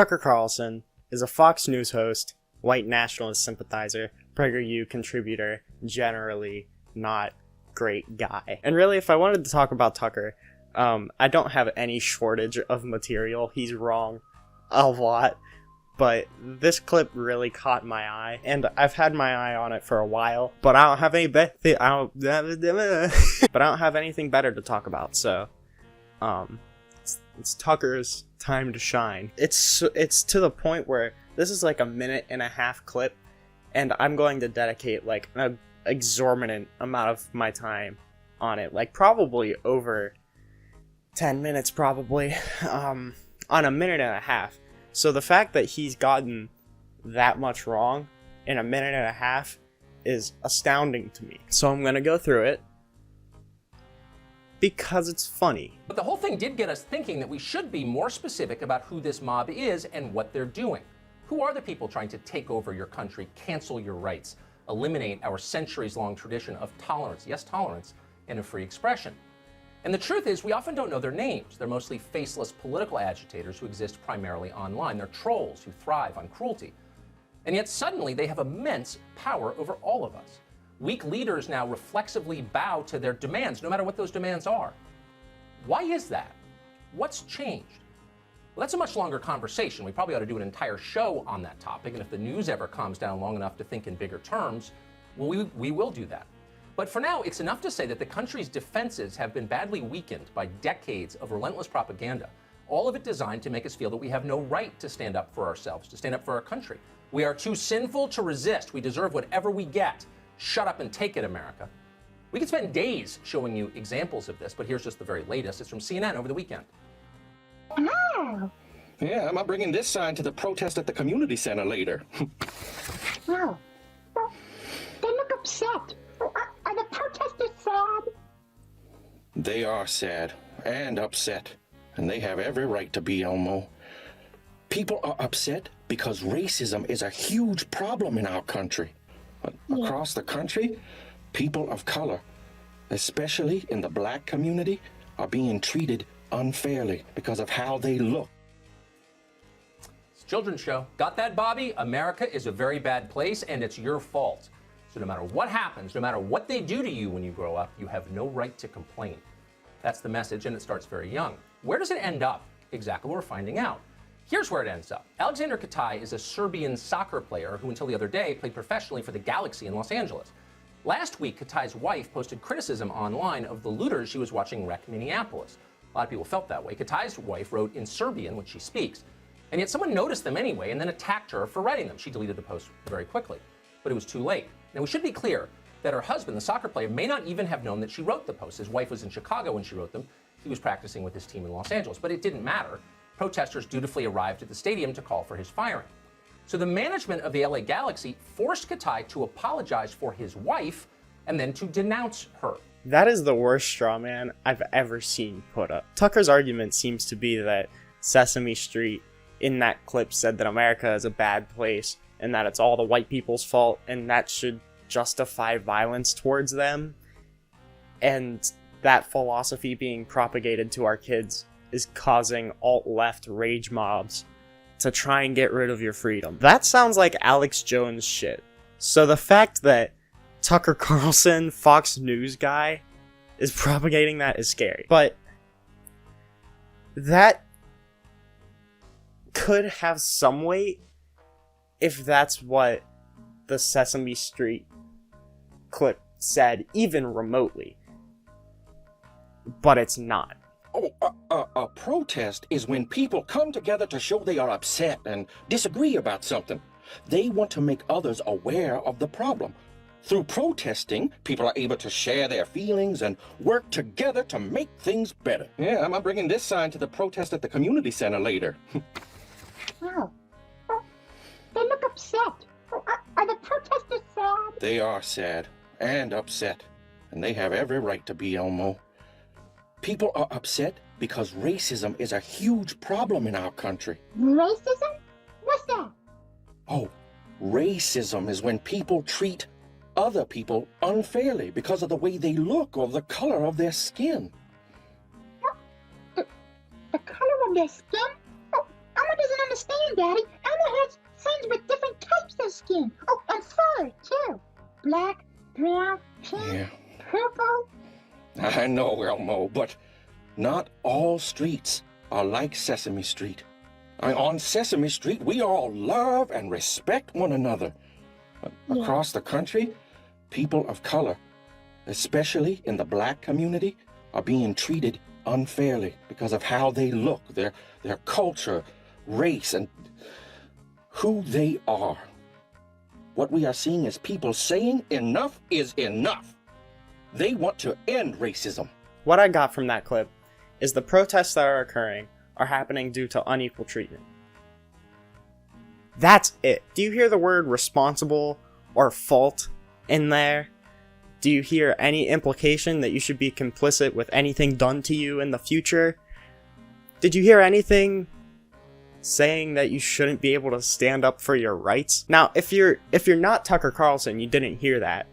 Tucker Carlson is a Fox News host, white nationalist sympathizer, PragerU contributor, generally not great guy. And really, if I wanted to talk about Tucker, I don't have any shortage of material. He's wrong a lot, but this clip really caught my eye, and I've had my eye on it for a while, but I don't have any but I don't have anything better to talk about, so it's Tucker's time to shine. It's to the point where this is like a 1.5-minute clip, and I'm going to dedicate like an exorbitant amount of my time on it, like probably over 10 minutes probably, on a 1.5 minutes. So the fact that he's gotten that much wrong in a 1.5 minutes is astounding to me. So I'm gonna go through it because it's funny. But the whole thing did get us thinking that we should be more specific about who this mob is and what they're doing. Who are the people trying to take over your country, cancel your rights, eliminate our centuries-long tradition of tolerance, yes, tolerance, and of free expression? And the truth is, we often don't know their names. They're mostly faceless political agitators who exist primarily online. They're trolls who thrive on cruelty. And yet suddenly they have immense power over all of us. Weak leaders now reflexively bow to their demands, no matter what those demands are. Why is that? What's changed? Well, that's a much longer conversation. We probably ought to do an entire show on that topic, and if the news ever calms down long enough to think in bigger terms, well, we will do that. But for now, it's enough to say that the country's defenses have been badly weakened by decades of relentless propaganda, all of it designed to make us feel that we have no right to stand up for ourselves, to stand up for our country. We are too sinful to resist. We deserve whatever we get. Shut up and take it, America. We could spend days showing you examples of this, but here's just the very latest. It's from CNN over the weekend. Oh. Yeah, I'm bringing this sign to the protest at the community center later. Wow. Well, they look upset. Are the protesters sad? They are sad and upset, and they have every right to be, Elmo. People are upset because racism is a huge problem in our country. Across the country, people of color, especially in the black community, are being treated unfairly because of how they look. It's a children's show. Got that, Bobby? America is a very bad place, and it's your fault. So no matter what happens, no matter what they do to you when you grow up, you have no right to complain. That's the message, and it starts very young. Where does it end up? Exactly what we're finding out. Here's where it ends up. Alexander Katai is a Serbian soccer player who until the other day played professionally for the Galaxy in Los Angeles. Last week, Katai's wife posted criticism online of the looters she was watching wreck Minneapolis. A lot of people felt that way. Katai's wife wrote in Serbian, which she speaks, and yet someone noticed them anyway and then attacked her for writing them. She deleted the post very quickly, but it was too late. Now, we should be clear that her husband, the soccer player, may not even have known that she wrote the posts. His wife was in Chicago when she wrote them. He was practicing with his team in Los Angeles, but it didn't matter. Protesters dutifully arrived at the stadium to call for his firing. So the management of the LA Galaxy forced Katai to apologize for his wife and then to denounce her. That is the worst straw man I've ever seen put up. Tucker's argument seems to be that Sesame Street in that clip said that America is a bad place and that it's all the white people's fault and that should justify violence towards them. And that philosophy being propagated to our kids is causing alt-left rage mobs to try and get rid of your freedom. That sounds like Alex Jones shit. So the fact that Tucker Carlson, Fox News guy, is propagating that is scary. But that could have some weight if that's what the Sesame Street clip said, even remotely. But it's not. A protest is when people come together to show they are upset and disagree about something. They want to make others aware of the problem. Through protesting, people are able to share their feelings and work together to make things better. Yeah, I'm bringing this sign to the protest at the community center later. Wow. They look upset. Are the protesters sad? They are sad and upset, and they have every right to be, Elmo. People are upset because racism is a huge problem in our country. Racism? What's that? Oh, racism is when people treat other people unfairly because of the way they look or the color of their skin. The color of their skin? Oh, Elmo doesn't understand, Daddy. Elmo has friends with different types of skin. Oh, and fur, too. Black, brown, pink, purple. I know, Elmo, but not all streets are like Sesame Street. On Sesame Street, we all love and respect one another. Across the country, people of color, especially in the black community, are being treated unfairly because of how they look, their culture, race, and who they are. What we are seeing is people saying enough is enough. They want to end racism. What I got from that clip is the protests that are occurring are happening due to unequal treatment. That's it. Do you hear the word responsible or fault in there? Do you hear any implication that you should be complicit with anything done to you in the future? Did you hear anything saying that you shouldn't be able to stand up for your rights? Now, if you're not Tucker Carlson, you didn't hear that.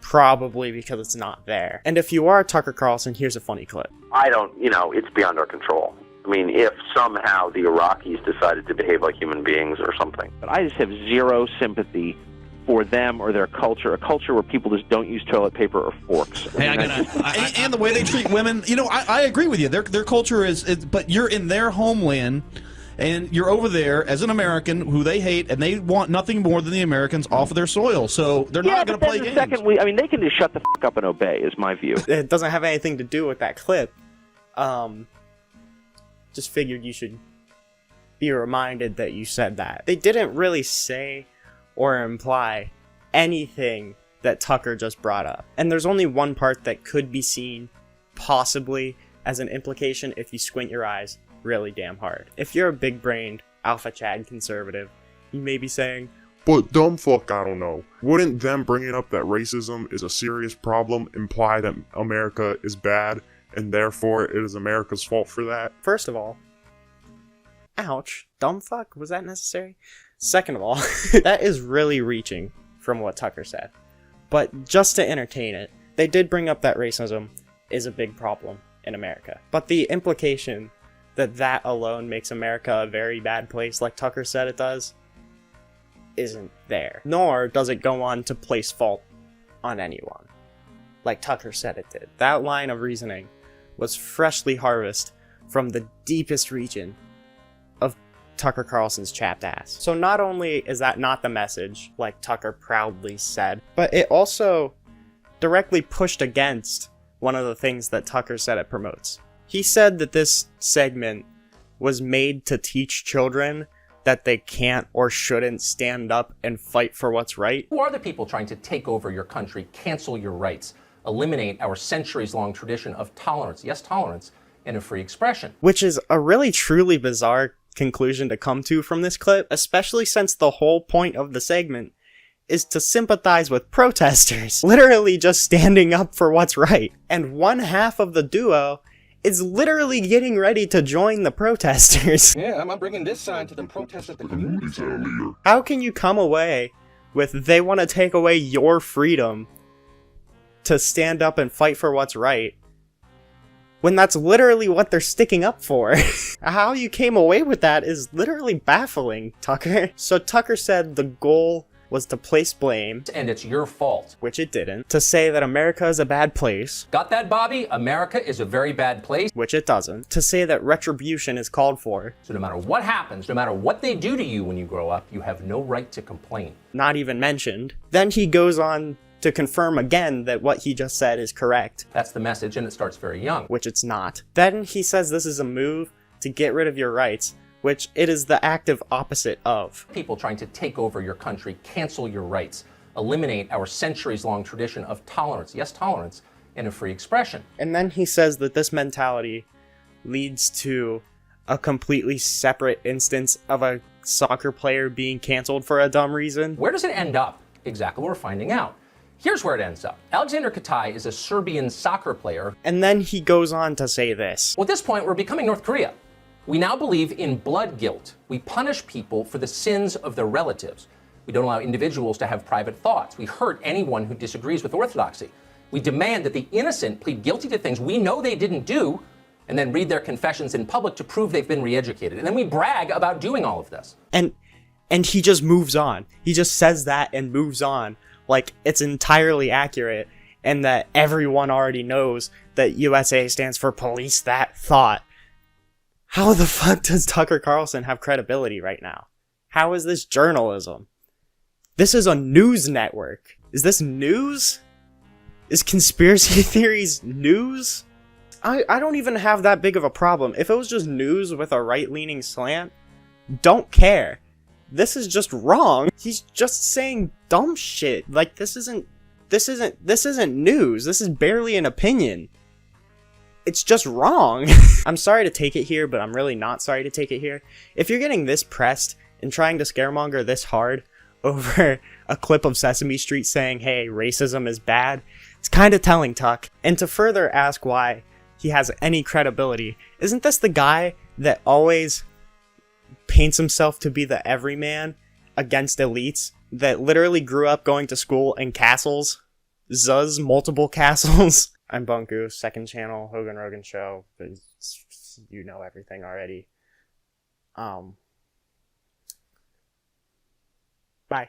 Probably because it's not there. And if you are Tucker Carlson, here's a funny clip. It's beyond our control. I mean, if somehow the Iraqis decided to behave like human beings or something. But I just have zero sympathy for them or their culture, a culture where people just don't use toilet paper or forks. Hey, and the way they treat women, I agree with you. Their culture is, but you're in their homeland, and you're over there as an American who they hate, and they want nothing more than the Americans off of their soil. So they're not going to play games. They can just shut the f*** up and obey, is my view. It doesn't have anything to do with that clip. Just figured you should be reminded that you said that. They didn't really say or imply anything that Tucker just brought up. And there's only one part that could be seen, possibly, as an implication if you squint your eyes really damn hard. If you're a big-brained, alpha Chad conservative, you may be saying, but dumb fuck, I don't know. Wouldn't them bringing up that racism is a serious problem imply that America is bad, and therefore it is America's fault for that? First of all, ouch, dumb fuck, was that necessary? Second of all, that is really reaching from what Tucker said. But just to entertain it, they did bring up that racism is a big problem in America. But the implication that that alone makes America a very bad place, like Tucker said it does, isn't there. Nor does it go on to place fault on anyone, like Tucker said it did. That line of reasoning was freshly harvested from the deepest region of Tucker Carlson's chapped ass. So not only is that not the message, like Tucker proudly said, but it also directly pushed against one of the things that Tucker said it promotes. He said that this segment was made to teach children that they can't or shouldn't stand up and fight for what's right. Who are the people trying to take over your country, cancel your rights, eliminate our centuries-long tradition of tolerance, yes, tolerance, and of free expression? Which is a really truly bizarre conclusion to come to from this clip, especially since the whole point of the segment is to sympathize with protesters, literally just standing up for what's right. And one half of the duo is literally getting ready to join the protesters. Yeah, I'm bringing this sign to the protest at the community center. How can you come away with they want to take away your freedom to stand up and fight for what's right, when that's literally what they're sticking up for? How you came away with that is literally baffling, Tucker. So Tucker said the goal was to place blame, and it's your fault. Which it didn't. To say that America is a bad place. Got that, Bobby? America is a very bad place. Which it doesn't. To say that retribution is called for. So no matter what happens, no matter what they do to you when you grow up, you have no right to complain. Not even mentioned. Then he goes on to confirm again that what he just said is correct. That's the message, and it starts very young. Which it's not. Then he says this is a move to get rid of your rights, which it is the active opposite of. People trying to take over your country, cancel your rights, eliminate our centuries-long tradition of tolerance, yes, tolerance, and of free expression. And then he says that this mentality leads to a completely separate instance of a soccer player being canceled for a dumb reason. Where does it end up? Exactly, we're finding out. Here's where it ends up. Alexander Katai is a Serbian soccer player. And then he goes on to say this. Well, at this point, we're becoming North Korea. We now believe in blood guilt. We punish people for the sins of their relatives. We don't allow individuals to have private thoughts. We hurt anyone who disagrees with orthodoxy. We demand that the innocent plead guilty to things we know they didn't do, and then read their confessions in public to prove they've been re-educated. And then we brag about doing all of this. And he just moves on. He just says that and moves on like it's entirely accurate and that everyone already knows that USA stands for police that thought. How the fuck does Tucker Carlson have credibility right now? How is this journalism? This is a news network. Is this news? Is conspiracy theories news? I don't even have that big of a problem. If it was just news with a right-leaning slant, don't care. This is just wrong. He's just saying dumb shit. Like, this isn't news. This is barely an opinion. It's just wrong. I'm sorry to take it here, but I'm really not sorry to take it here. If you're getting this pressed and trying to scaremonger this hard over a clip of Sesame Street saying, hey, racism is bad, it's kind of telling, Tuck. And to further ask why he has any credibility, isn't this the guy that always paints himself to be the everyman against elites, that literally grew up going to school in castles? Multiple castles. I'm Bunku, second channel, Hogan Rogan Show. You know everything already. Bye.